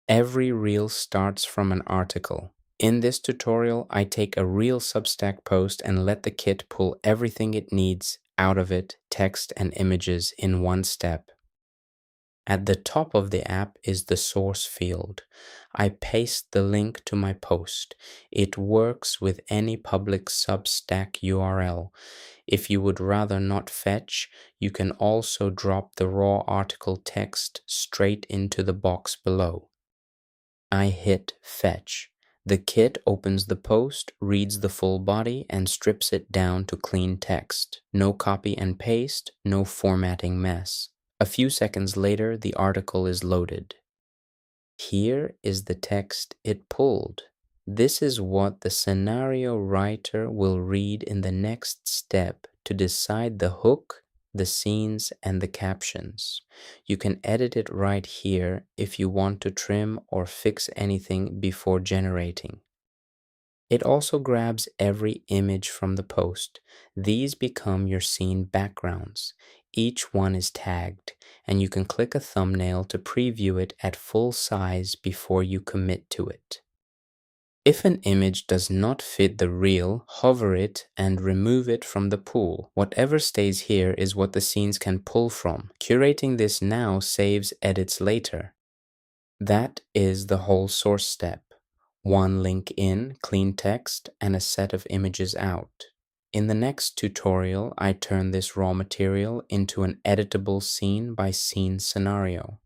Every reel starts from an article. In this tutorial, I take a real Substack post and let the kit pull everything it needs out of it, text and images, in one step. At the top of the app is the source field. I paste the link to my post. It works with any public Substack URL. If you would rather not fetch, you can also drop the raw article text straight into the box below. I hit fetch. The kit opens the post, reads the full body, and strips it down to clean text. No copy and paste, no formatting mess. A few seconds later, the article is loaded. Here is the text it pulled. This is what the scenario writer will read in the next step to decide the hook, the scenes, and the captions. You can edit it right here if you want to trim or fix anything before generating. It also grabs every image from the post. These become your scene backgrounds. Each one is tagged, and you can click a thumbnail to preview it at full size before you commit to it. If an image does not fit the reel, hover it and remove it from the pool. Whatever stays here is what the scenes can pull from. Curating this now saves edits later. That is the whole source step. One link in, clean text, and a set of images out. In the next tutorial, I turn this raw material into an editable scene by scene scenario.